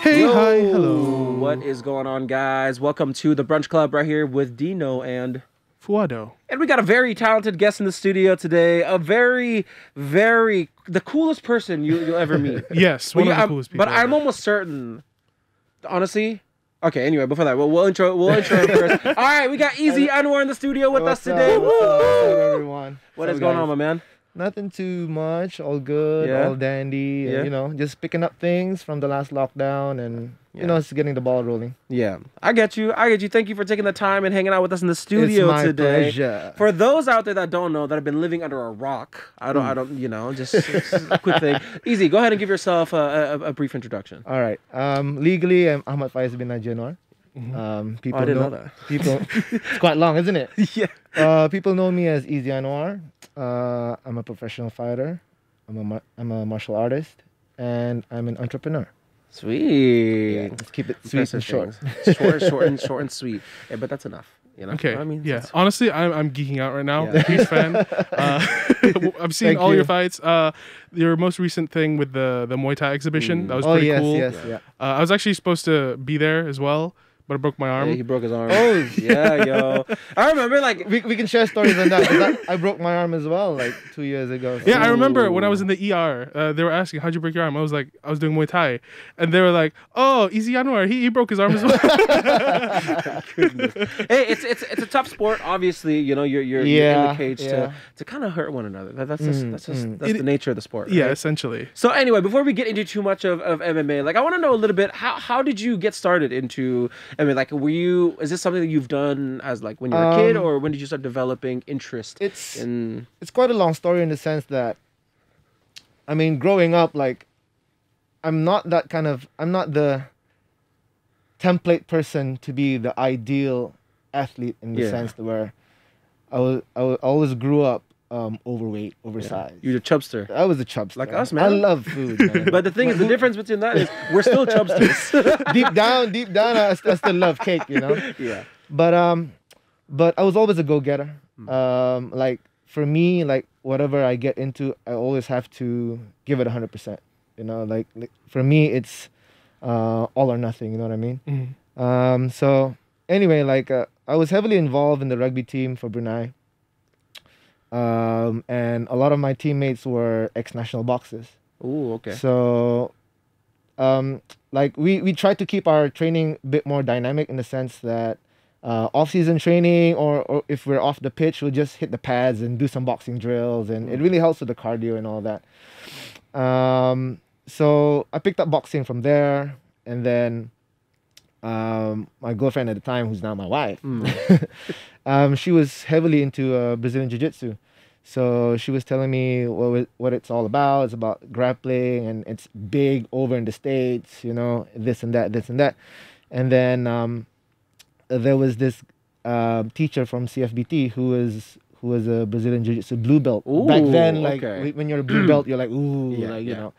Hey, Yo, hi, hello. what is going on, guys? Welcome to the Brunch Club right here with Dino Fuado. and we got a very talented guest in the studio today. A very, the coolest person you'll ever meet. Yes, one of the coolest people But I'm ever. almost certain, honestly. Okay, anyway, before that, we'll intro him first. All right, we got Eazy Anuar in the studio with us today. What's up, everyone? What is going on, my man? Nothing too much. All good. Yeah? All dandy. Yeah? And, just picking up things from the last lockdown, and Yeah. it's getting the ball rolling. Yeah, I get you. Thank you for taking the time and hanging out with us in the studio It's my today. pleasure. For those out there that don't know, that have been living under a rock, I don't, just a quick thing. Easy, go ahead and give yourself a brief introduction. All right. Legally, I'm Ahmad Faiz bin Eazy Anuar. People I didn't know that. People, it's quite long, isn't it? Yeah. People know me as Eazy Anuar. I'm a professional fighter. I'm a martial artist, and I'm an entrepreneur. Sweet. Yeah, let's keep it sweet and short. Short and sweet. Yeah, but that's enough. Okay. I mean, yeah. Honestly, I'm geeking out right now. Yeah. Huge fan. I've seen Thank all you. your fights. Your most recent thing with the Muay Thai exhibition, that was Oh pretty yes, cool. yes, yeah. I was actually supposed to be there as well, but I broke my arm. Yeah, he broke his arm. Oh. yeah, yo. I remember like We can share stories on that. 'Cause I broke my arm as well, like 2 years ago. Yeah, I remember Ooh. when I was in the ER, they were asking, how'd you break your arm? I was like, I was doing Muay Thai. And they were like, oh, Eazy Anuar, he broke his arm as well. Goodness. Hey, it's a tough sport. Obviously, you're in the Yeah, cage yeah. to kind of hurt one another. That's the It- nature of the sport. Yeah, right? essentially. So anyway, before we get into too much of MMA, like I want to know a little bit how did you get started into MMA? Like, is this something that you've done as like when you were a kid, or when did you start developing interest It's in? it's quite a long story in the sense that, I mean, growing up, like, I'm not the template person to be the ideal athlete in the Yeah. sense where I always grew up overweight, oversized. You're a chubster. I was a chubster. Like us, I man. love food, man. But the thing is, the difference between that is we're still chubsters. deep down, I still love cake, Yeah. But I was always a go-getter. Like for me, like whatever I get into, I always have to give it 100%. Like for me, it's all or nothing. You know what I mean? So anyway, like I was heavily involved in the rugby team for Brunei. And a lot of my teammates were ex-national boxers. Ooh, okay. So, like we try to keep our training a bit more dynamic in the sense that off-season training or if we're off the pitch, we'll just hit the pads and do some boxing drills, and it really helps with the cardio and all that. So I picked up boxing from there, and then my girlfriend at the time, who's now my wife, she was heavily into Brazilian Jiu-Jitsu. So she was telling me what it's all about. It's about grappling, and it's big over in the States, this and that. And then there was this teacher from CFBT who was a Brazilian Jiu-Jitsu blue belt. Ooh, Back then, like okay. when you're a blue belt, you're like, ooh, Yeah, like, yeah.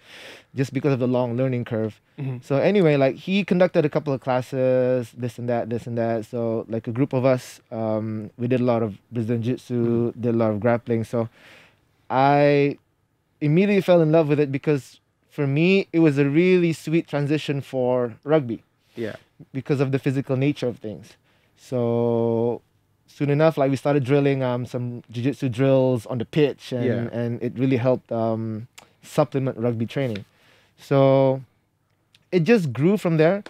just because of the long learning curve. So anyway, like he conducted a couple of classes, this and that. So like a group of us, we did a lot of Brazilian Jiu-Jitsu, did a lot of grappling. So I immediately fell in love with it because for me, it was a really sweet transition for rugby Yeah. because of the physical nature of things. So soon enough, like we started drilling some jiu-jitsu drills on the pitch, and it really helped supplement rugby training. So it just grew from there,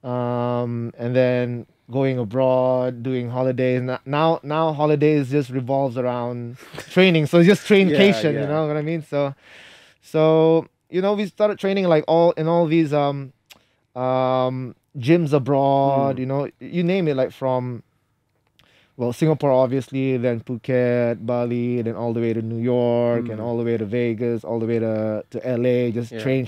and then going abroad, doing holidays. Now holidays just revolves around training. So it's just traincation, Yeah. you know what I mean? So we started training like all these gyms abroad, you name it, like from, well, Singapore, obviously, then Phuket, Bali, then all the way to New York, and all the way to Vegas, all the way to LA, just train.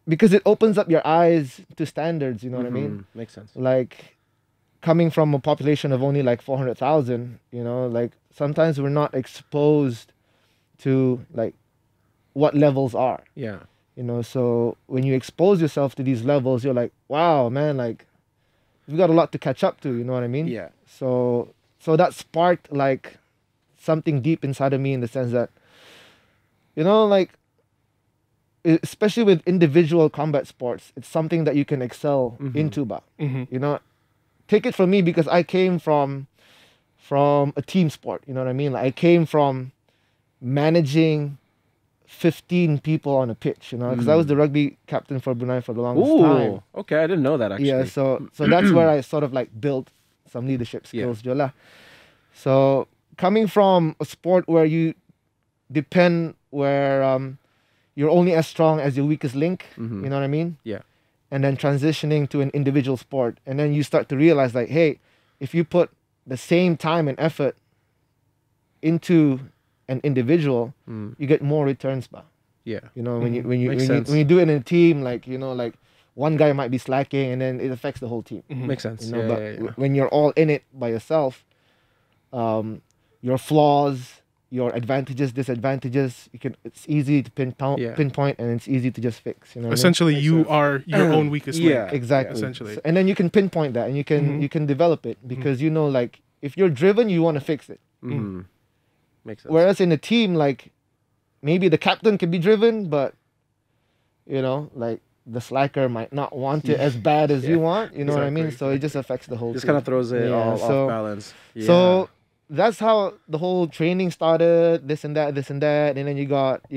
Because it opens up your eyes to standards, you know what I mean? Makes sense. Like, coming from a population of only like 400,000, like sometimes we're not exposed to like what levels are. Yeah. So when you expose yourself to these levels, you're like, wow, man, like, we've got a lot to catch up to, you know what I mean? Yeah. So that sparked like something deep inside of me in the sense that, like especially with individual combat sports, it's something that you can excel Mm-hmm. into. Ba. Mhm. You know, take it from me because I came from a team sport. You know what I mean? Like I came from managing 15 people on a pitch. You know, because I was the rugby captain for Brunei for the longest time. Ooh, okay, I didn't know that actually. Yeah, so that's where I sort of like built some leadership skills. Yeah. So coming from a sport where you depend where you're only as strong as your weakest link, you know what I mean? Yeah. And then transitioning to an individual sport, and then you start to realize like, hey, if you put the same time and effort into an individual, you get more returns back. Yeah. You know, when Makes sense. you do it in a team, like, you know, like one guy might be slacking and then it affects the whole team. Makes sense. You know, Yeah, but yeah, yeah. when you're all in it by yourself, your flaws, your advantages, disadvantages, it's easy to pinpoint, and it's easy to just fix. You know, what I mean? Essentially, you are your own weakest link. Yeah. Exactly. essentially. And then you can pinpoint that, and you can develop it because you know, like if you're driven, you want to fix it. Mm-hmm. Makes sense. Whereas in a team, like maybe the captain can be driven, but you know, like the slacker might not want it as bad as you want. You know what I mean? So it just affects the whole Just team. kind of throws it all so- off balance. Yeah. So that's how the whole training started. This and that, and then you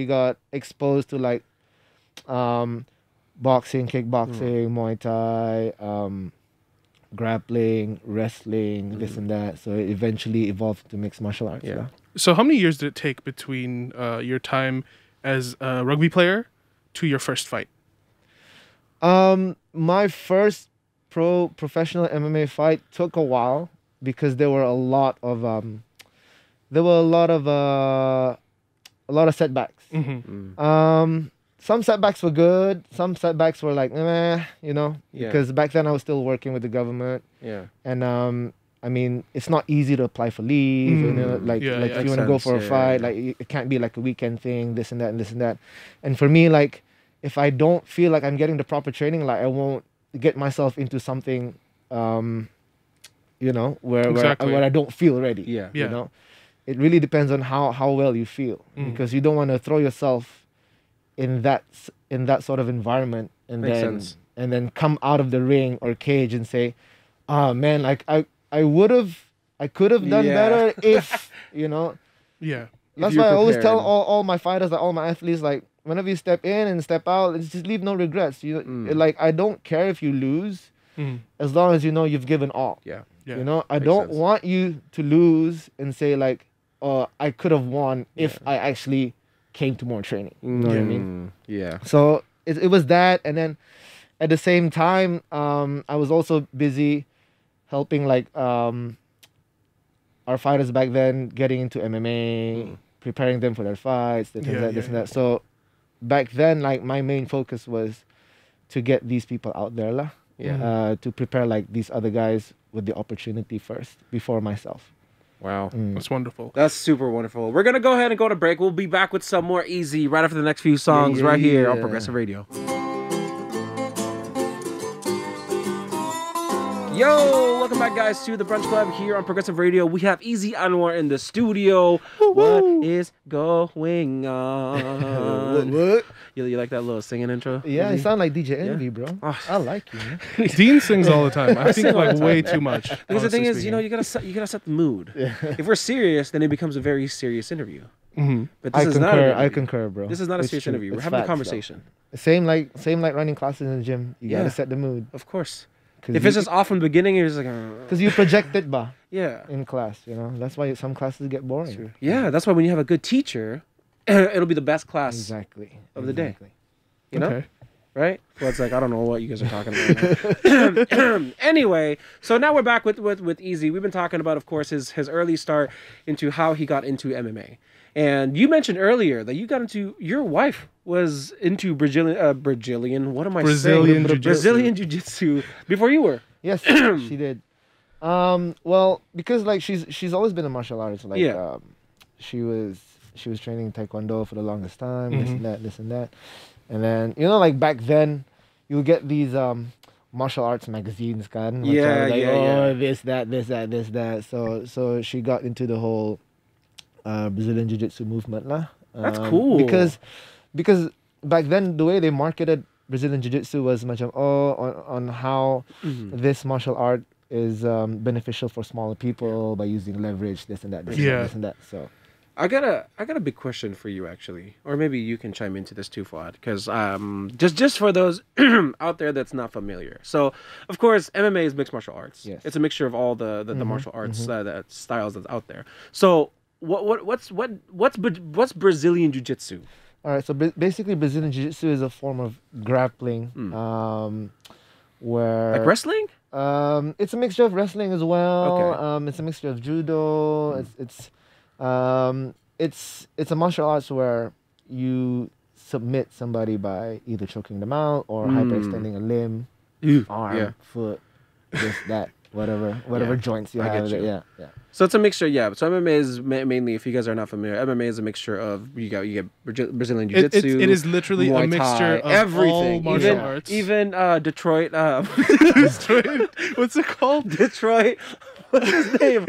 got exposed to like boxing, kickboxing, Muay Thai, grappling, wrestling, this and that. So it eventually evolved to mixed martial arts. Yeah. Yeah. So how many years did it take between your time as a rugby player to your first fight? My first professional MMA fight took a while because there were a lot of setbacks. Some setbacks were good. Some setbacks were like, meh, you know, Yeah. because back then I was still working with the government, Yeah. and I mean, it's not easy to apply for leave. You know, like Yeah, like yeah. if you want to Makes go for a sense. fight, Yeah. like it can't be like a weekend thing, this and that and this and that. And for me, like if I don't feel like I'm getting the proper training, like I won't get myself into something, you know, Exactly. where I don't feel ready. Yeah. Yeah. You know, it really depends on how well you feel because you don't want to throw yourself in that sort of environment and Makes then sense. and then come out of the ring or cage and say, oh man, like I could have done Yeah. better if, you know. Yeah. That's you're why I always tell prepared. all my fighters, like all my athletes, like whenever you step in and step out, just leave no regrets. You like, I don't care if you lose as long as you know you've given all. Yeah. Yeah. You know, I Makes don't sense. want you to lose and say like, oh, I could have won if I actually came to more training. You know what I mean? Yeah. So it was that, and then at the same time, I was also busy helping like our fighters back then getting into MMA, preparing them for their fights, this and Yeah, that, yeah, this and that. So back then, like my main focus was to get these people out there, lah. Yeah. To prepare like these other guys with the opportunity first before myself. Wow. That's wonderful. That's super wonderful. We're going to go ahead and go to break. We'll be back with some more Eazy right after the next few songs yeah, right here on yeah. Progressive Radio. Yo, welcome back, guys, to the Brunch Club here on Progressive Radio. We have Eazy Anuar in the studio. What is going on? What? You like that little singing intro? Yeah, you Eazy? sound like DJ Envy, bro. Oh. I like you, man. Dean sings all the time. I think sing all like the time. way too much. Because the thing honestly is, you know, you gotta set the mood. If we're serious, then it becomes a very serious interview. speaking. But this I is not. An concur. interview. I concur, bro. This is not a It's serious true. interview. We're It's having a facts, though. conversation. Same like running classes in the gym. You Yeah. gotta set the mood. Of course. 'Cause If it's just off from the beginning, you're just like, because you project it, bah, yeah. in class. You know that's why some classes get boring. Yeah, that's why when you have a good teacher, it'll be the best class Exactly. of the day. Exactly. You know? Okay. Right? Well, it's like, I don't know what you guys are talking about now. Anyway, so now we're back with Eazy. We've been talking about, of course, his early start into how he got into MMA. And you mentioned earlier that your wife was into Brazilian, what am I Brazilian saying? Jiu-Jitsu. Brazilian Jiu-Jitsu before you were. Yes, she did. Well, because like she's always been a martial artist. Like, Yeah. she was training Taekwondo for the longest time. This and that, and then you know, like back then, you would get these martial arts magazines, kan? Yeah, like, yeah, oh, yeah. this, that. So she got into the whole Brazilian Jiu-Jitsu movement, lah. That's cool. Because back then the way they marketed Brazilian Jiu-Jitsu was much of on how this martial art is beneficial for smaller people by using leverage, this and that, this and that. So I got a big question for you actually, or maybe you can chime into this too, Fuad, because just for those out there that's not familiar. So of course MMA is mixed martial arts. Yes. It's a mixture of all the martial arts that styles that's out there. So what's Brazilian Jiu-Jitsu? all right, so basically Brazilian Jiu-Jitsu is a form of grappling, where Like wrestling? it's a mixture of wrestling as well. Okay. It's a mixture of judo. It's a martial arts where you submit somebody by either choking them out or hyperextending a limb, arm, foot, this, that, whatever joints you I have. get you. Yeah. So it's a mixture, yeah. So MMA is mainly, if you guys are not familiar, MMA is a mixture of you get Brazilian Jiu-Jitsu. It is literally Muay a mixture Thai, of everything, all martial arts. even Detroit. What's it called? Detroit. What's his name?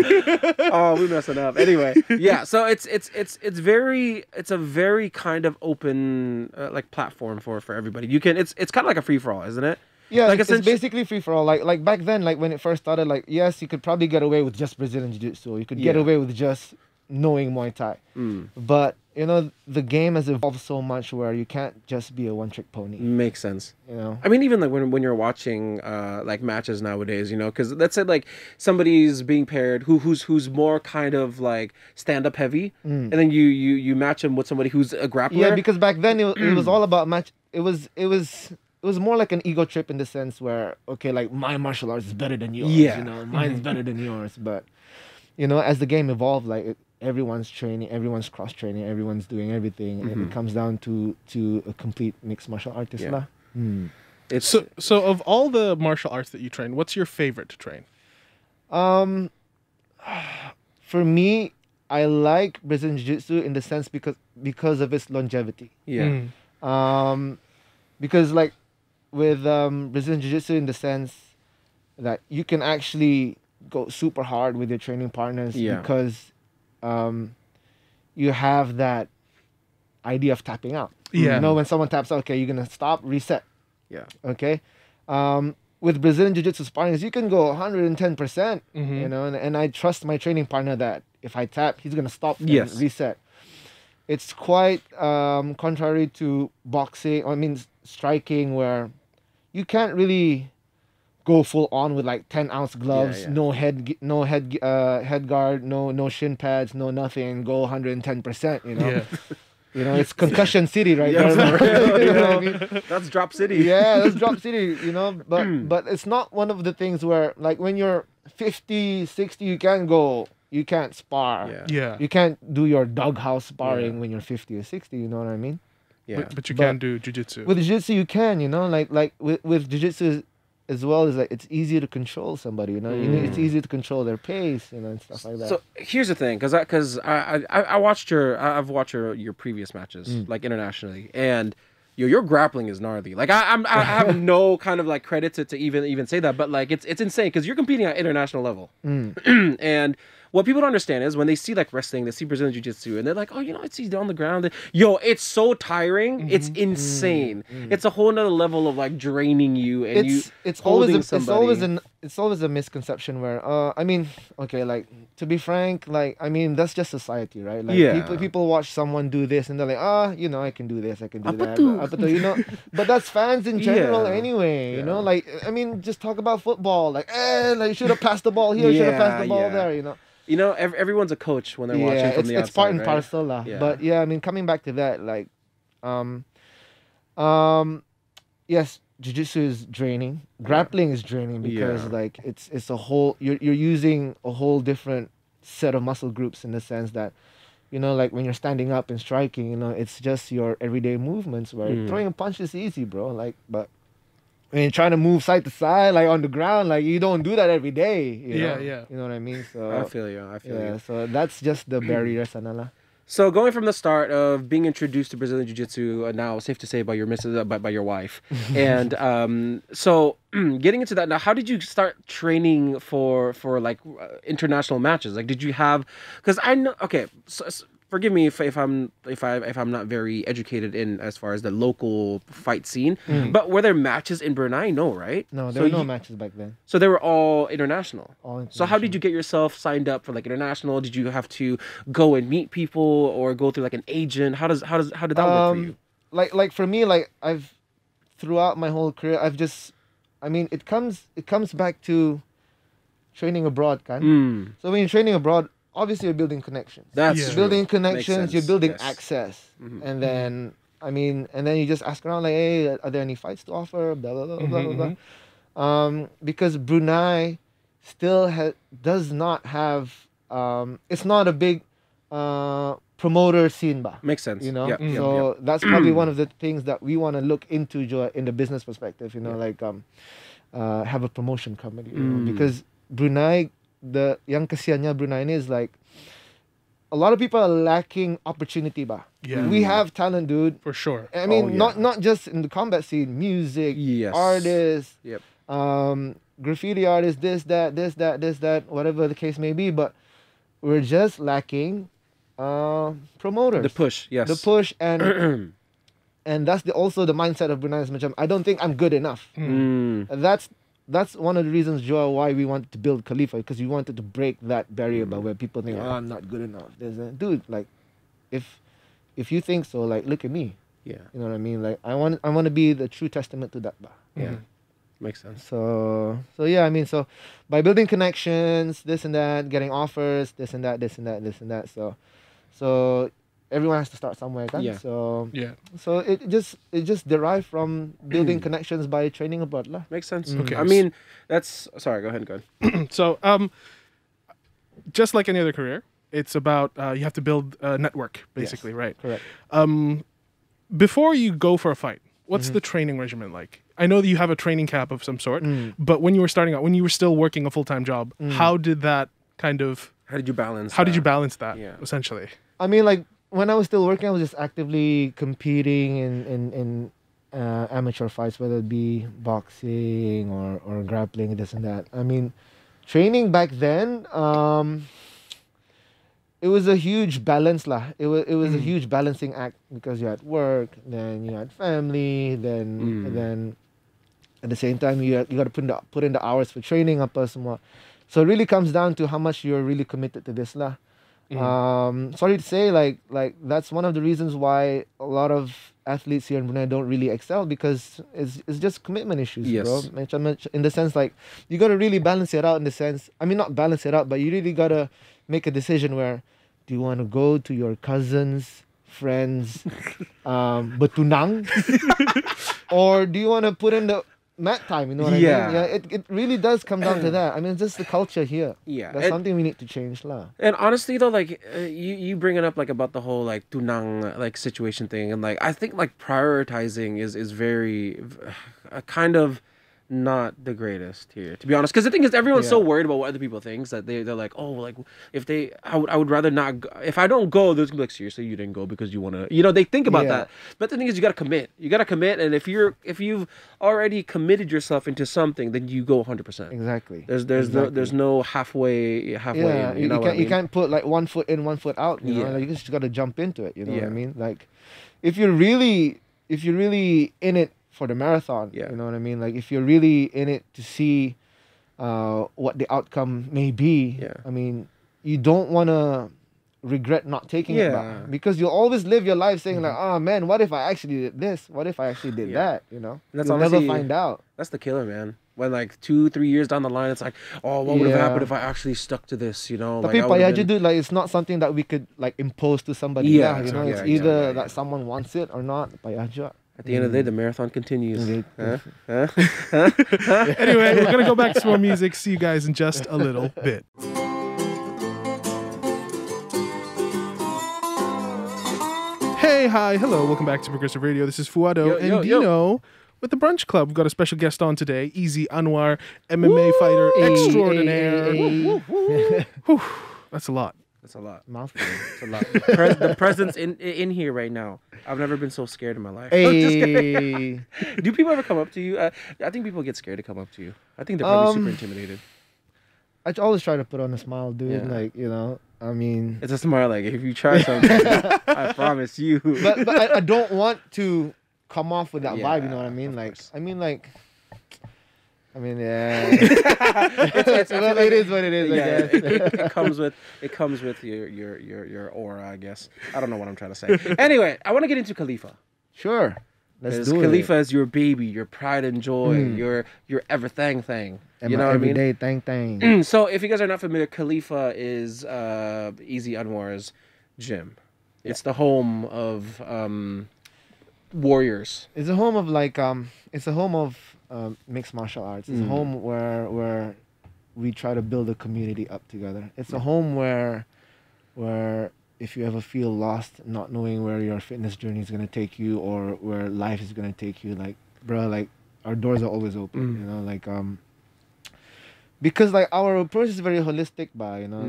Oh, we messing up. Anyway, yeah. So it's a very kind of open like platform for everybody. You can it's kind of like a free for all, isn't it? Yeah, Like it's basically free for all. Like back then, like when it first started, like yes, you could probably get away with just Brazilian Jiu-Jitsu. You could get Yeah. away with just knowing Muay Thai. But you know, the game has evolved so much where you can't just be a one-trick pony. Makes sense. You know. I mean, even like when you're watching like matches nowadays, you know, because let's say like somebody's being paired who's more kind of like stand up heavy, and then you match him with somebody who's a grappler. Yeah, because back then it was all about match. It was more like an ego trip in the sense where okay, like my martial arts is better than yours. Yeah. You know, mine's better than yours. But you know, as the game evolved, like everyone's training, everyone's cross training, everyone's doing everything, and it comes down to a complete mixed martial artist Yeah. lah. It's So of all the martial arts that you train, what's your favorite to train? For me, I like Brazilian Jiu-Jitsu in the sense because of its longevity. yeah. Because like with Brazilian Jiu-Jitsu in the sense that you can actually go super hard with your training partners Yeah. because you have that idea of tapping out. Yeah. You know, when someone taps out, okay, you're gonna stop, reset. Yeah. Okay. With Brazilian Jiu-Jitsu sparring, you can go 110%. Mhm. You know, and I trust my training partner that if I tap, he's gonna stop and Yes. reset. It's quite contrary to boxing. I mean, striking, where you can't really go full on with like 10-ounce gloves, yeah. no head guard, no shin pads, no nothing. Go 110%. You know. Yeah. You know, it's concussion city right Yeah, there. for real, You you know know. what I mean? That's Drop City. Yeah, that's drop city, you know, but it's not one of the things where like when you're 50, 60, you can't spar. Yeah. Yeah. You can't do your doghouse sparring Yeah. when you're 50 or 60, you know what I mean? Yeah. But you But can do jujitsu. With jiu-jitsu you can, you know, like with jiu-jitsu as well as like it's easier to control somebody, you know. It's easier to control their pace, you know, and stuff like that. So here's the thing, because I've watched your previous matches like internationally, and your grappling is gnarly. Like I have no kind of like credit to even say that, but like it's insane because you're competing at international level, and what people don't understand is when they see like wrestling, they see Brazilian Jiu-Jitsu, and they're like, oh, you know, it's easy on the ground. Yo, it's so tiring. It's insane. It's a whole nother level of like draining you and it's always holding it's always a misconception where I mean, okay, like to be frank, like I mean that's just society, right? Like Yeah. people watch someone do this and they're like, you know, I can do this, I can do that. Apatu. But, you know, but that's fans in general Yeah. anyway, you Yeah. know, like I mean just talk about football, like like you should have passed the ball here, should have passed the ball there, you know. You know, everyone's a coach when they're watching from the outside. It's part and right? parcel lah. Yeah. But yeah, I mean, coming back to that, like, yes, jiu-jitsu is draining. Grappling is draining because Yeah. like it's a whole. You're using a whole different set of muscle groups in the sense that, you know, like when you're standing up and striking, you know, it's just your everyday movements. Where throwing a punch is easy, bro. Like, but when you're trying to move side to side, like on the ground, like you don't do that every day. You know? Yeah. You know what I mean? So I feel you. yeah, so that's just the barrier, sanala. So going from the start of being introduced to Brazilian Jiu-Jitsu, now safe to say by your missus, by your wife, and so getting into that now, how did you start training for like international matches? Like, did you have? Because I know. Okay, so forgive me if I'm not very educated in as far as the local fight scene. But were there matches in Brunei? No, right? No, there were no matches back then. So they were all international. All So how did you get yourself signed up for like international? Did you have to go and meet people or go through like an agent? How did that work for you? Like for me, like I've throughout my whole career, it comes back to training abroad, kan. So when you're training abroad, obviously you're building connections. That's Yeah. true. Building connections, Makes you're sense. building Yes. access, and then you just ask around like, hey, are there any fights to offer? Blah blah blah blah blah. Blah. Because Brunei still does not have it's not a big promoter scene, ba. Makes sense. You know, Yep, yep, so yep. that's probably one of the things that we want to look into in the business perspective. You know, like have a promotion company, you know, because Brunei, the yang kesiannya Brunei ini is like a lot of people are lacking opportunity, ba. Yeah. We have talent, dude. For sure. I mean, Oh, yeah. not just in the combat scene, music, Yes. artists, Yep. graffiti artists, this, that, whatever the case may be, but we're just lacking promoters. The push. Yes. The push, and and that's also the mindset of Brunei. I don't think I'm good enough. And that's one of the reasons, Joa, why we wanted to build Khalifa, because we wanted to break that barrier by where people think, Yeah. oh, I'm not good enough. Dude, like, if you think so, like, look at me. Yeah. You know what I mean? Like, I want to be the true testament to that. Ba. Yeah. Makes sense. So yeah, I mean, so by building connections, this and that, getting offers, this and that. So everyone has to start somewhere, kan? Yeah. So Yeah. it just derived from building connections by training abroad, lah. Makes sense. Okay. I mean, that's sorry. Go ahead. So, just like any other career, it's about you have to build a network, basically, right? Correct. Before you go for a fight, what's the training regimen like? I know that you have a training camp of some sort, but when you were starting out, when you were still working a full-time job, how did that kind of How did you balance? how did you that? balance that? Yeah. Essentially, I mean, like when I was still working, I was just actively competing in amateur fights, whether it be boxing or grappling, this and that. I mean, training back then, it was a huge balance, lah. It was a huge balancing act because you had work, then you had family, then at the same time you got to put in the hours for training apa semua. So it really comes down to how much you're really committed to this, lah. Sorry to say, like that's one of the reasons why a lot of athletes here in Brunei don't really excel, because it's just commitment issues, Yes. bro. In the sense, like, you got to really balance it out. In the sense, I mean, not balance it out, but you really got to make a decision where, do you want to go to your cousins, friends, betunang, or do you want to put in the mat time? You know what I mean? Yeah, it really does come down to that. I mean, it's just the culture here. Yeah. That's something we need to change, lah. And honestly though, like you bring it up like about the whole like tunang like situation thing, and like I think like prioritizing is very kind of not the greatest here, to be honest, because the thing is everyone's so worried about what other people think that they're like, oh, like if they I would rather not go. If I don't go, they're gonna be like, seriously, you didn't go because you want to, they think about that. But the thing is, you gotta commit, and if you've already committed yourself into something, then you go 100%. Exactly. There's no halfway Yeah, in, you know what I mean? you can't put like 1 foot in, 1 foot out. You know, Yeah. like, you just gotta jump into it. You know what I Yeah. mean? Like, if you're really in it for the marathon, Yeah. you know what I mean? Like, if you're really in it to see what the outcome may be, Yeah. I mean, you don't want to regret not taking it Yeah. back, because you'll always live your life saying like, oh man, what if I actually did this? What if I actually did that? You know, And that's you'll never honestly- find out. That's the killer, man. When like 2-3 years down the line, it's like, oh, what would have Yeah. happened if I actually stuck to this? You know, Tapi like, I would've payah je, been- dude, like, it's not something that we could like impose to somebody. Yeah, lah, you know, yeah, it's yeah, either yeah. that someone wants it or not. Payah je. At the end of the day, the marathon continues. Okay. Huh? anyway, we're gonna go back to some more music. See you guys in just a little bit. Hey, hi, hello, welcome back to Progressive Radio. This is Fuado Yo, and yo, Dino yo. with the Brunch Club. We've got a special guest on today, Eazy Anuar, MMA fighter extraordinaire. Whew, that's a lot. That's a lot. Mouthful. That's a lot. The presence in here right now. I've never been so scared in my life. Just kidding. Hey. Do people ever come up to you? I think people get scared to come up to you. I think they're probably super intimidated. I always try to put on a smile, dude. Yeah. Like, you know, I mean, It's a smile like, if you try something, I promise you. but I don't want to come off with that vibe. You know what I mean? of Like, course. I mean, yeah. Well, it is what it is. I Yeah, guess. it comes with your aura, I guess. I don't know what I'm trying to say. Anyway, I want to get into Khalifa. Sure. Let's Because do Khalifa it. is your baby, your pride and joy, your everything thing. And You my know what I mean? everyday thing. So if you guys are not familiar, Khalifa is Eazy Anwar's gym. It's the home of warriors. It's a home of it's a home of mixed martial arts. It's a home where we try to build a community up together. It's a home where if you ever feel lost, not knowing where your fitness journey is gonna take you or where life is gonna take you, like, bro, like, our doors are always open. You know, like because like our approach is very holistic, you know,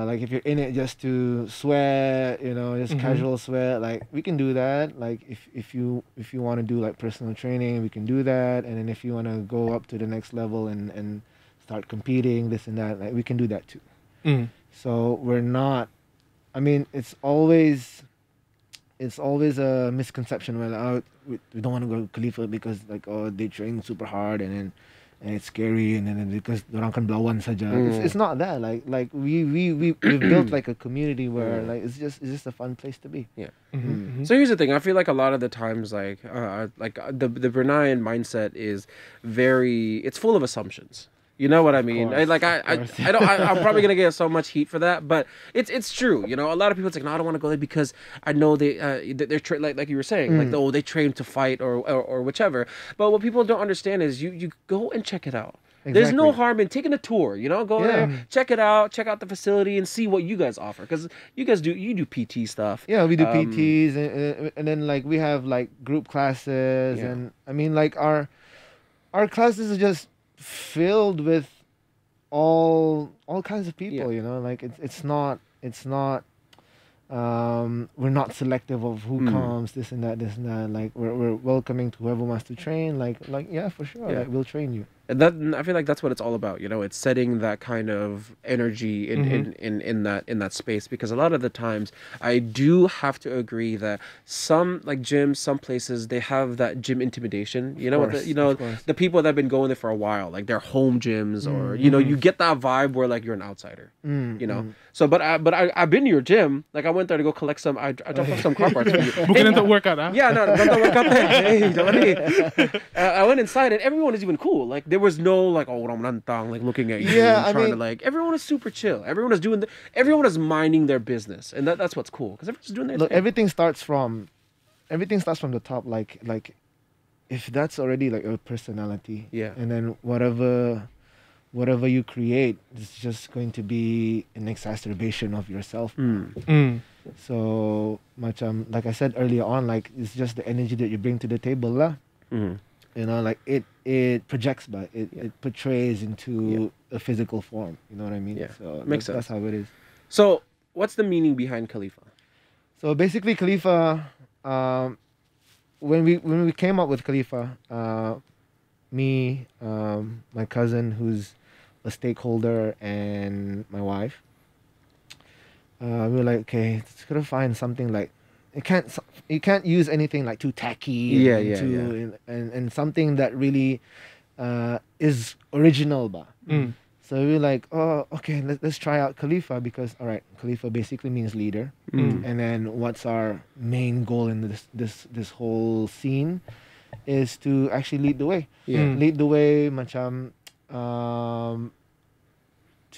like if you're in it just to sweat, you know, just casual sweat, like we can do that. Like if you want to do like personal training, we can do that. And then if you want to go up to the next level and start competing, this and that, like we can do that too. So we're not. I mean, it's always a misconception where like, we don't want to go to Khalifa because like they train super hard and it's scary and then because orang kan belawan saja. It's not that. Like we've built like a community where like it's just a fun place to be. Yeah. So here's the thing. I feel like a lot of the times, like the Bruneian mindset is it's full of assumptions. You know what I mean? Course, I'm probably gonna get so much heat for that, but it's true. You know, a lot of people it's like, no, I don't want to go there because I know they're like you were saying, like they train to fight or whichever. But what people don't understand is you go and check it out. There's no harm in taking a tour. You know, go there, check it out, check out the facility, and see what you guys offer. Because you do PT stuff. Yeah, we do PTs and then like we have like group classes and I mean like our classes are just filled with all kinds of people. You know, like it's not we're not selective of who comes, this and that. Like we're welcoming to whoever wants to train. Like yeah, for sure. Like, we'll train you. And that, I feel like that's what it's all about. You know, it's setting that kind of energy in that space, because a lot of the times I do have to agree that some like gyms, some places, they have that gym intimidation. You know, the people that have been going there for a while, like their home gyms, or you know, you get that vibe where like you're an outsider. You know, so but I've been to your gym. Like I went there to go collect some. I dropped off some car parts for you. Bukan untuk workout, huh? Yeah, no, don't work out there. Hey, don't I went inside and everyone is even cool. Like there was no like, oh, Ramnantang, like looking at you and trying to like. Everyone is super chill. Everyone is minding their business, and that's what's cool, because everyone's doing their thing. Everything starts from the top. Like if that's already like a personality, and then whatever you create is just going to be an exacerbation of yourself. So much like I said earlier on, like it's just the energy that you bring to the table lah. You know, like it projects, but it portrays into a physical form. You know what I mean? Yeah, so makes sense. That's how it is. So what's the meaning behind Khalifa? So basically, Khalifa, when we came up with Khalifa, me, my cousin who's a stakeholder, and my wife, we were like, okay, let's gotta find something like you can't use anything like too tacky and something that really is original ba. So we were like, oh, okay, let's try out Khalifa, because all right, Khalifa basically means leader. And then what's our main goal in this whole scene is to actually lead the way. Lead the way macam to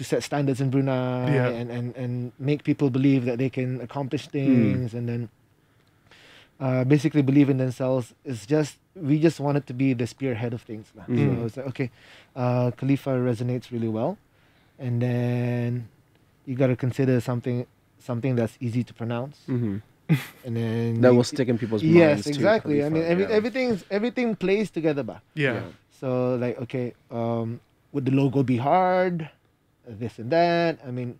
set standards in Brunei and make people believe that they can accomplish things, and then basically believe in themselves. We just wanted to be the spearhead of things. So it's like, okay, Khalifa resonates really well, and then you got to consider something that's easy to pronounce, and then that will stick in people's minds. Yes, exactly. Khalifa, I mean, everything plays together, ba. Yeah. So like, okay, would the logo be hard? This and that. I mean,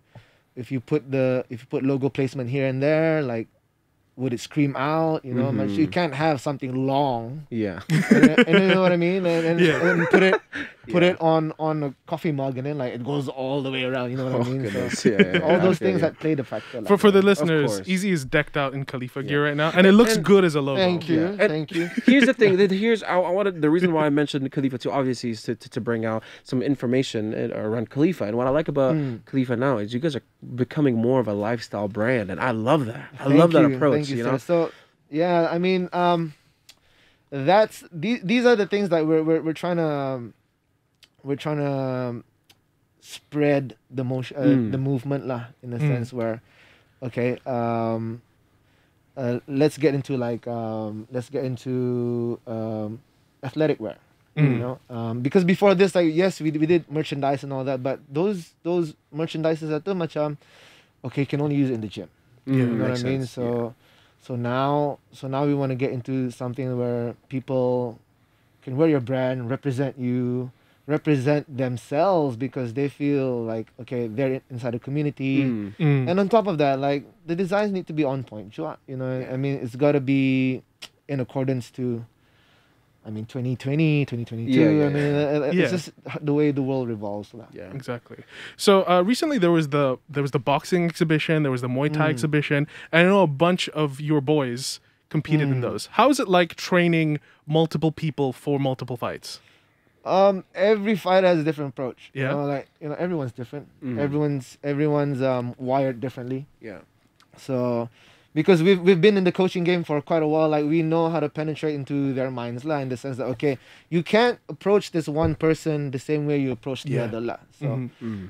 if you put logo placement here and there, like would it scream out? You know, Mm-hmm. you can't have something long. Yeah. And you know what I mean? And put it Yeah. on a coffee mug, and then like it goes all the way around. You know what Oh, I mean? goodness. So, Yeah, all those I feel things you. that play the factor. For the that. listeners, course. Eazy is decked out in Khalifa gear right now, and it looks and- good as a logo. Thank you, Yeah. And- thank you. Here's the thing. I wanted the reason why I mentioned Khalifa too, obviously, is to bring out some information around Khalifa. And what I like about Khalifa now is you guys are becoming more of a lifestyle brand, and I love that. I love that approach. Thank you, You know. sir. So yeah, I mean, that's these are the things that we're trying to spread the motion, the movement lah, in a sense where, okay, let's get into athletic wear. You know, because before this, like, yes, we did merchandise and all that, but those merchandises are too much okay, can only use it in the gym. You know what I mean? So now we want to get into something where people can wear your brand, represent you, represent themselves, because they feel like, okay, they're inside the community. And on top of that, like, the designs need to be on point. You know, I mean, it's got to be in accordance to, I mean, 2020, 2022. Yeah, I mean, it's just the way the world revolves. Yeah. Exactly. So recently there was the boxing exhibition, there was the Muay Thai exhibition, and I know a bunch of your boys competed in those. How is it like training multiple people for multiple fights? Every fighter has a different approach. Yeah. You know, everyone's different. Everyone's wired differently. Yeah. So, because we've been in the coaching game for quite a while, like, we know how to penetrate into their minds lah, in the sense that, okay, you can't approach this one person the same way you approach the other lah. So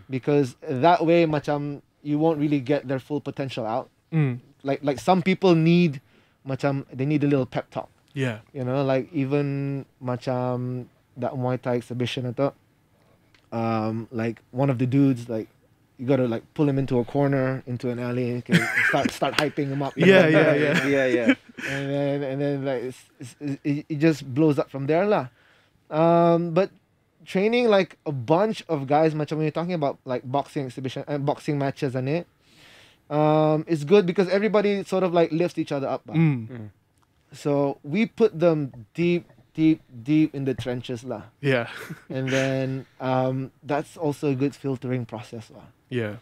because that way, macam, you won't really get their full potential out. Like some people need, macam, they need a little pep talk. Yeah. You know, like, even macam that Muay Thai exhibition atau, like, one of the dudes, like, you gotta like pull him into a corner, into an alley, and start hyping him up. Yeah. And then like it just blows up from there lah. But training like a bunch of guys, much when you're talking about like boxing exhibition and boxing matches and it, it's good because everybody sort of like lifts each other up. So we put them deep in the trenches lah. Yeah. And then that's also a good filtering process lah. Yeah.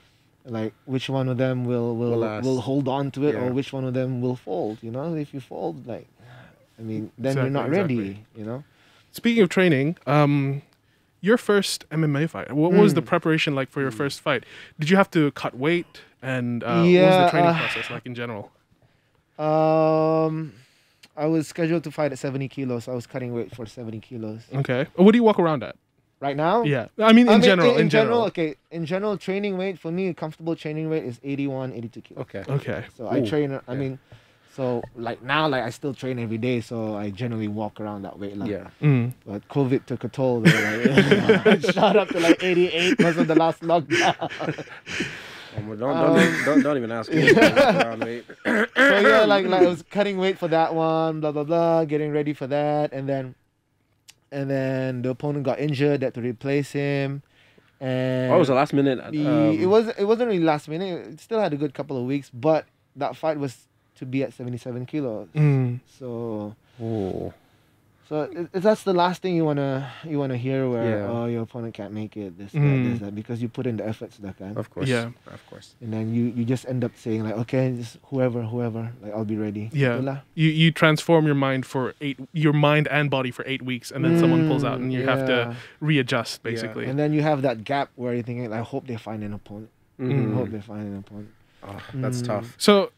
Like, which one of them will hold on to it, Yeah. or which one of them will fold. You know, if you fold, like, I mean, then you're not ready. Exactly. You know. Speaking of training, your first MMA fight, what was the preparation like for your first fight? Did you have to cut weight, and what was the training process like in general? I was scheduled to fight at 70 kilos. So I was cutting weight for 70 kilos. Okay. What do you walk around at? Right now? Yeah. I mean, in general. In general, okay. In general, training weight, for me, a comfortable training weight is 81, 82 kilos. Okay. Okay. So I train, I mean, so like now, like I still train every day, so I generally walk around that weight. Like, Yeah. But COVID took a toll. Though, like, it shot up to like 88 because of the last lockdown. Don't even ask me. Around weight. So yeah, like I was cutting weight for that one, blah blah blah, getting ready for that, and then the opponent got injured, had to replace him. And What was the last minute? it wasn't really last minute. It still had a good couple of weeks, but that fight was to be at 77 kilos. So that's the last thing you wanna hear, where oh, your opponent can't make it, this that, because you put in the efforts that kind. Of course. Yeah. Of course. And then you just end up saying like, okay, just whoever, like, I'll be ready. Yeah. Itulah. You transform your mind and body for 8 weeks, and then someone pulls out, and you have to readjust basically. And then you have that gap where you're thinking, I hope they find an opponent. I hope they find an opponent. Oh, that's tough. So,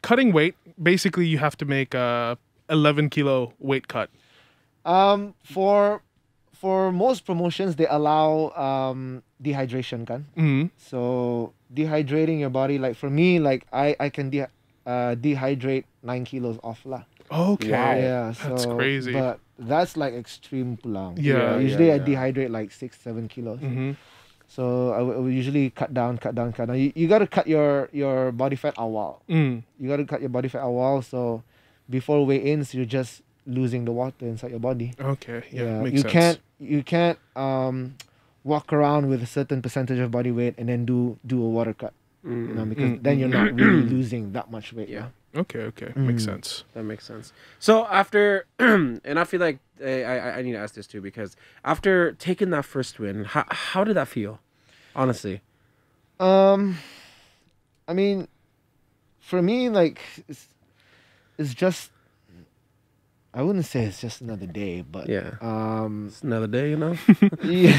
cutting weight, basically, you have to make a 11 kilo weight cut. For most promotions, they allow dehydration kan. So dehydrating your body, like for me, like I can dehydrate 9 kilos off lah. Okay. Wow. Yeah, That's so, crazy. But that's like extreme pulang. Yeah, Usually I yeah. dehydrate like 6-7 kilos. So I would usually cut down. You got to cut your body fat awal. You got to cut your body fat awal. So before weigh-ins, you're just losing the water inside your body. Okay. Yeah. Makes you sense. can't walk around with a certain percentage of body weight and then do a water cut. You know, because then you're not really losing that much weight. Yeah. Okay. Makes sense. That makes sense. So after, and I feel like I need to ask this too, because after taking that first win, how did that feel? Honestly. I mean, for me, like, it's just, I wouldn't say it's just another day, but Yeah. It's another day, you know? yeah.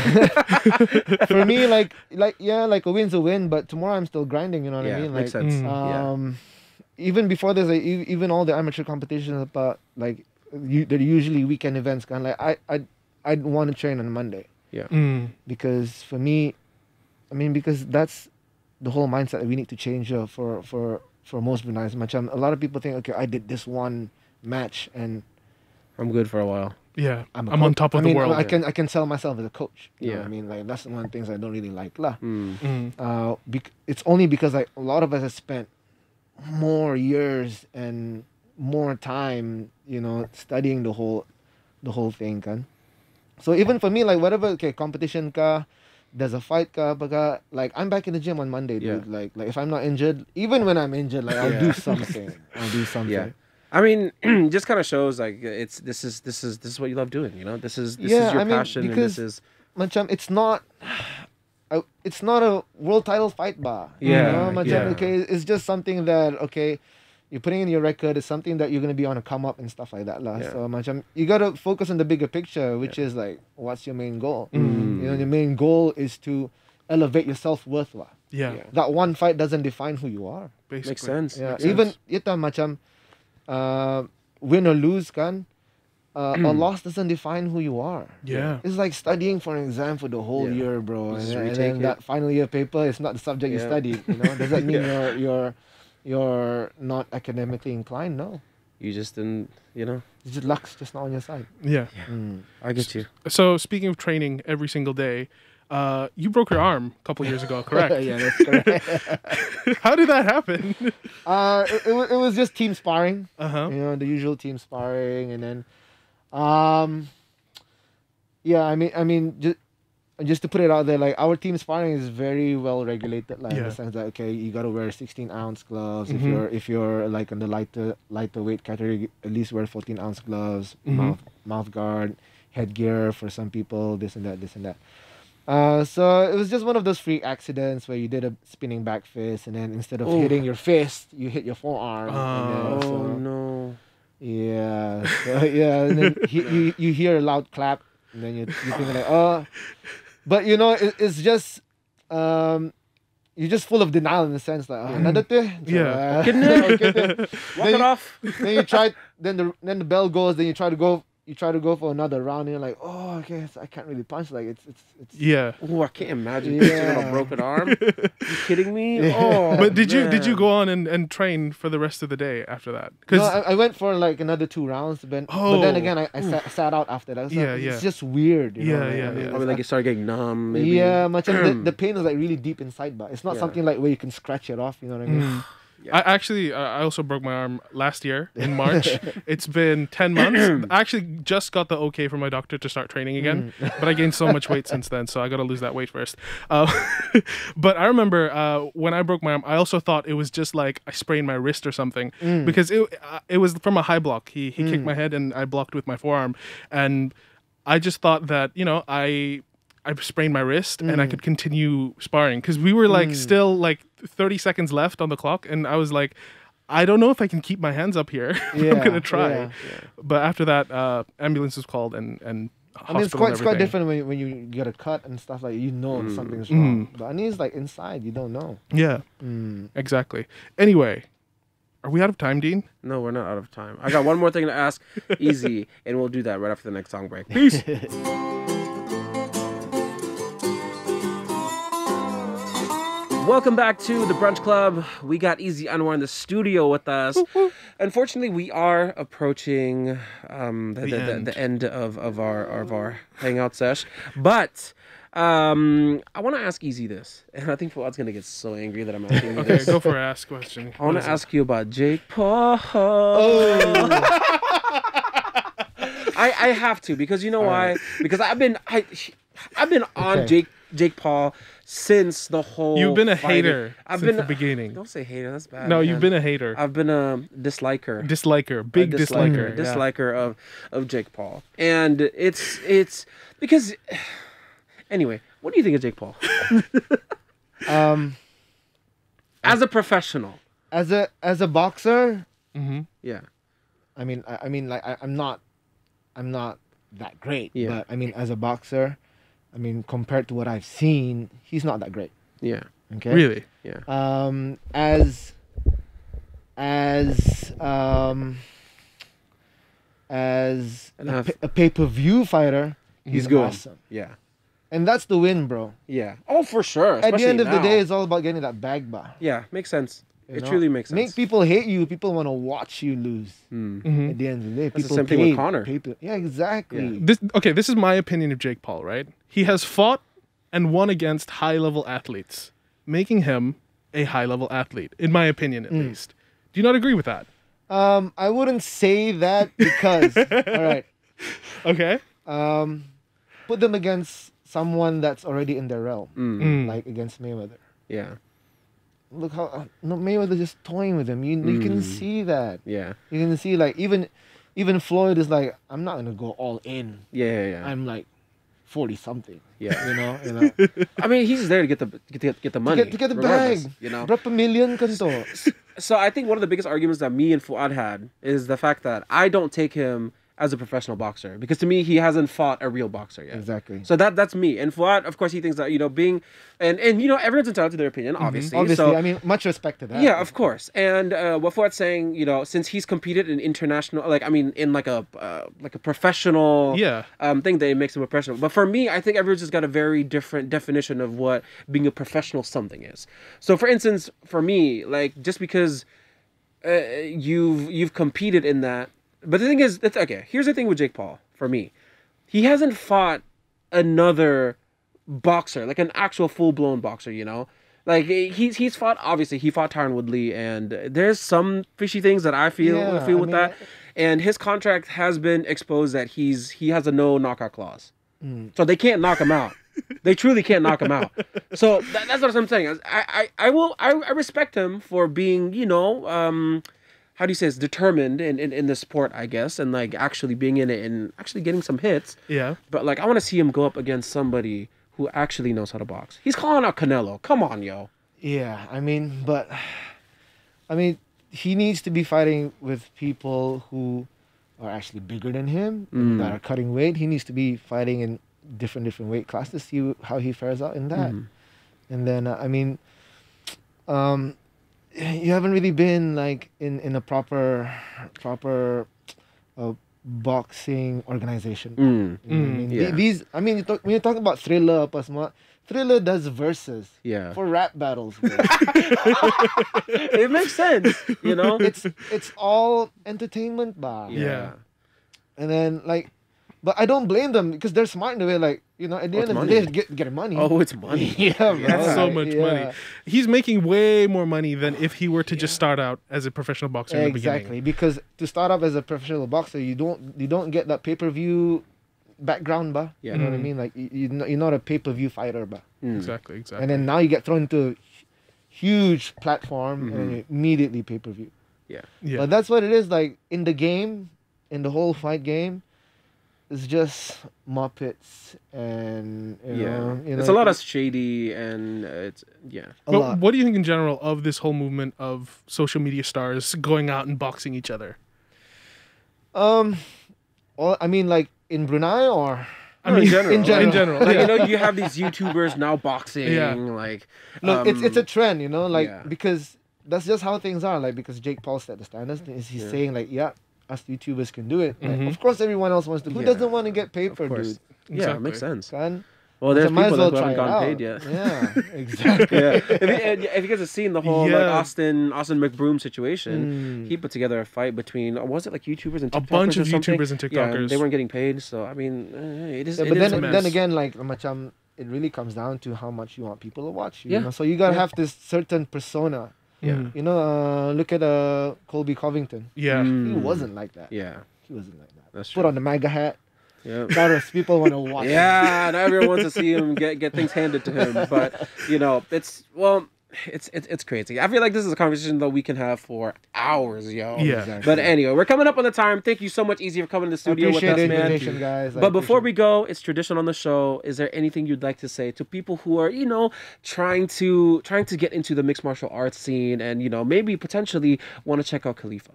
For me, like a win's a win, but tomorrow I'm still grinding, you know what I mean? Like, makes sense. even before this, like, even all the amateur competitions, but like, they're usually weekend events, kind of like, I'd want to train on Monday. Yeah. Because for me, I mean, because that's the whole mindset that we need to change for most Brunei's match. A lot of people think, okay, I did this one match and I'm good for a while. Yeah, I'm on top of the world. I can sell myself as a coach. You know Yeah. what I mean, like, that's one of the things I don't really like lah. Mm. It's only because like a lot of us have spent more years and more time, you know, studying the whole thing, kan. So even for me, like, whatever, okay, competition ka, there's a fight ka, baga, like, I'm back in the gym on Monday, dude. Like if I'm not injured, even when I'm injured, like, I'll do something. Yeah. I mean, just kind of shows like this is what you love doing, you know. This is your passion, and this is. Macam, it's not a world title fight bar. Yeah, You know? Macam, yeah. okay, it's just something that, okay, you're putting in your record. It's something that you're gonna be on a come up and stuff like that lah. Yeah. So macam, you gotta focus on the bigger picture, which is like, what's your main goal? You know, your main goal is to elevate your self-worth lah. Yeah, Yeah. That one fight doesn't define who you are. basically. Makes sense. Yeah, Makes even sense. ita macam, win or lose kan, a loss doesn't define who you are. Yeah. It's like studying for an exam for the whole Yeah. year, bro. Just And retake then it. that final year paper is not the subject you Yeah. studied. You know, does that mean you're not academically inclined? No, You just didn't, you know. it's just luck's just not on your side. Yeah. I get you. So speaking of training every single day, you broke your arm a couple years ago, correct? Yeah, that's correct. How did that happen? It was just team sparring. Uh-huh. You know, the usual team sparring, and then, yeah, I mean, just to put it out there, like, our team sparring is very well regulated, like, in Yeah. the sense that, okay, you gotta wear 16-ounce gloves. Mhm. If you're like in the lighter weight category, at least wear 14-ounce gloves, mouth guard, headgear for some people, this and that. So it was just one of those freak accidents where you did a spinning back fist, and then instead of hitting your fist, you hit your forearm. And then, Oh no. yeah, so, yeah, and then you hear a loud clap, and then you think like, oh, but you know, it's just you're just full of denial in the sense like, oh, another day, Yeah. okay, Walk it off. then you try, then the bell goes, then you try to go for another round, and you're like, oh, okay, so I can't really punch, like it's Yeah. Oh, I can't imagine Yeah. pitching on a broken arm. You kidding me? Oh, But did you man. go on and train for the rest of the day after that? No, Because I went for like another 2 rounds, but then again, I sat out after that. So Yeah, it's yeah. just weird. You know? Yeah, Like, yeah, I mean, yeah. Probably like it started getting numb. Maybe. Yeah, much the pain is like really deep inside, but it's not Yeah. something like where you can scratch it off. You know what I mean? I also broke my arm last year in March. It's been 10 months. I actually just got the okay from my doctor to start training again, but I gained so much weight since then, so I got to lose that weight first. But I remember when I broke my arm, I also thought it was just like I sprained my wrist or something because it was from a high block. He kicked my head and I blocked with my forearm, and I just thought that, you know, I sprained my wrist and I could continue sparring because we were like still like 30 seconds left on the clock, and I was like, I don't know if I can keep my hands up here. I'm gonna try. yeah. But after that, ambulance was called and I mean, it's hospital and quite everything. different when you get a cut and stuff like, you know, something's wrong. But I mean, it's like inside, you don't know. Yeah, exactly. Anyway, are we out of time, Dean? No, we're not out of time. I got one more thing to ask Eazy, and we'll do that right after the next song break. Peace. Welcome back to the Brunch Club. We got Eazy Anuar in the studio with us. Unfortunately, we are approaching the end of our hangout sesh. But I want to ask Eazy this, and I think Fuad's gonna get so angry that I'm asking you Okay, this. go for an ask question. I want to ask you about Jake Paul. I have to, because you know why? Because I've been on Okay. Jake Paul since the whole. You've been a fighting. hater I've since been the beginning. Don't say hater. That's bad. No, man. you've been a hater. I've been a disliker. Big disliker. Disliker of Jake Paul, and it's because. Anyway, what do you think of Jake Paul? As a professional, as a boxer, yeah. I mean, like I'm not that great. Yeah. But I mean, as a boxer, I mean, compared to what I've seen, he's not that great. Yeah. Okay. Really? Yeah. As a pay-per-view fighter, he's good. awesome. Yeah. And that's the win, bro. Yeah. Oh, for sure. At the especially end of the now. day, it's all about getting that bag bar. Yeah, makes sense. You It know? truly makes sense. Make people hate you. People want to watch you lose. At the end of the day, That's the people same thing with paid- Conor. paid- yeah, exactly. This is my opinion of Jake Paul, right? He has fought and won against high-level athletes, making him a high-level athlete, in my opinion, at least. Do you not agree with that? I wouldn't say that because all right, Okay. put them against someone that's already in their realm, Mm. like against Mayweather. Yeah. Look how no Mayweather just toying with him. You can see that. Yeah. You can see like even Floyd is like, I'm not gonna go all in. Yeah. I'm like 40 something. Yeah. You know. I mean, he's there to get the money. to get the regardless, bag. You know. Drop a million kanto. So I think one of the biggest arguments that me and Fuad had is the fact that I don't take him as a professional boxer because to me he hasn't fought a real boxer yet. Exactly. So that's me. And Fuad, of course, he thinks that being and everyone's entitled to their opinion, obviously. Obviously, So, I mean, much respect to that. yeah, of course. And what Fuad's saying, since he's competed in international, in like a professional thing, that it makes him a professional. But for me, I think everyone's just got a very different definition of what being a professional something is. So, for instance, for me, like just because you've competed in that, but the thing is, that's okay. Here's the thing with Jake Paul. For me, he hasn't fought another boxer, like an actual full blown boxer. Like he's fought. Obviously, he fought Tyron Woodley, and there's some fishy things that I feel with that. And his contract has been exposed that he has a no knockout clause, so they can't knock him out. They truly can't knock him out. So that's what I'm saying. I respect him for being how do you say it's determined in the sport, I guess, and like actually being in it and actually getting some hits. Yeah. But like I want to see him go up against somebody who actually knows how to box. He's calling out Canelo. Come on, yo. Yeah, I mean, he needs to be fighting with people who are actually bigger than him, that are cutting weight. He needs to be fighting in different weight classes to see how he fares out in that. And then, you haven't really been like in a proper boxing organization. You know what I mean? Yeah. When you talk about Thriller, Thriller does verses for rap battles. Bro. It makes sense, It's all entertainment, ba. Yeah. And then but I don't blame them because they're smart in the way, at the end of the day, get money. Oh, it's money. Yeah, bro. That's so much money. He's making way more money than if he were to just start out as a professional boxer in the beginning. Exactly, because to start off as a professional boxer, you don't get that pay-per-view background, ba. Yeah. You know what I mean? Like you're not a pay-per-view fighter, ba. Exactly. And then now you get thrown into a huge platform and immediately pay-per-view. Yeah. But that's what it is. Like in the game, in the whole fight game, it's just Muppets and it's a lot of shady and it's But what do you think in general of this whole movement of social media stars going out and boxing each other? Well, I mean, like in Brunei or in general. In general. Like, you have these YouTubers now boxing. Yeah. Like Look, it's a trend, Yeah. because that's just how things are. Like because Jake Paul set the standards, he's saying like, us YouTubers can do it. Like, of course, everyone else wants to. Who doesn't want to get paid for, dude? Yeah, it makes sense. Can? Well, there's might people as well that try haven't it gotten out. paid yet. Yeah, exactly. If you guys have seen the whole like Austin McBroom situation, he put together a fight between was it like YouTubers and TikTokers A bunch of or something? YouTubers and Yeah, TikTokers. they weren't getting paid, so I mean, it is. Yeah, it but is a then mess. again, like macam, it really comes down to how much you want people to watch you. Yeah. You know? So you gotta have this certain persona. Yeah. Look at Colby Covington. Yeah. He wasn't like that. Yeah, He wasn't like that. that's Put true. on the MAGA hat. Yeah. Not as people want to watch. Yeah, and everyone wants to see him get things handed to him. But you know, it's crazy. I feel like this is a conversation that we can have for hours, yo. Yeah. Exactly. But anyway, we're coming up on the time. Thank you so much, Easy, for coming to the studio with Appreciate us, the man. invitation, guys. But before we go, it's tradition on the show. Is there anything you'd like to say to people who are, you know, trying to get into the mixed martial arts scene and, you know, maybe potentially want to check out Khalifa?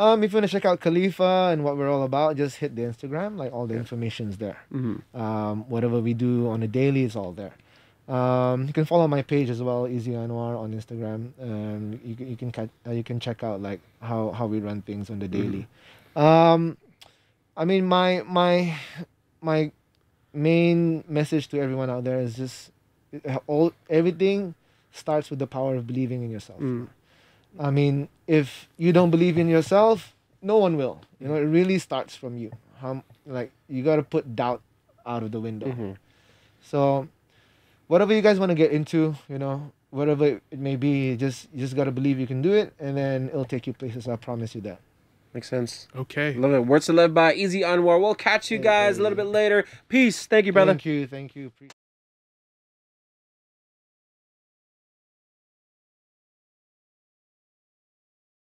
If you want to check out Khalifa and what we're all about, just hit the Instagram. Like all the information's there. Whatever we do on a daily is all there. You can follow my page as well, Eazy Anuar on Instagram. You can check out like how we run things on the daily. I mean, my main message to everyone out there is just everything starts with the power of believing in yourself. I mean, if you don't believe in yourself, no one will. You know, it really starts from you. Like you got to put doubt out of the window. So whatever you guys want to get into, you know, whatever it may be, you just got to believe you can do it, and then it'll take you places. I promise you that. Makes sense. Okay. Love it. Words to live by, Eazy Anuar. We'll catch you guys a little bit later. Peace. Thank you, brother. Thank you.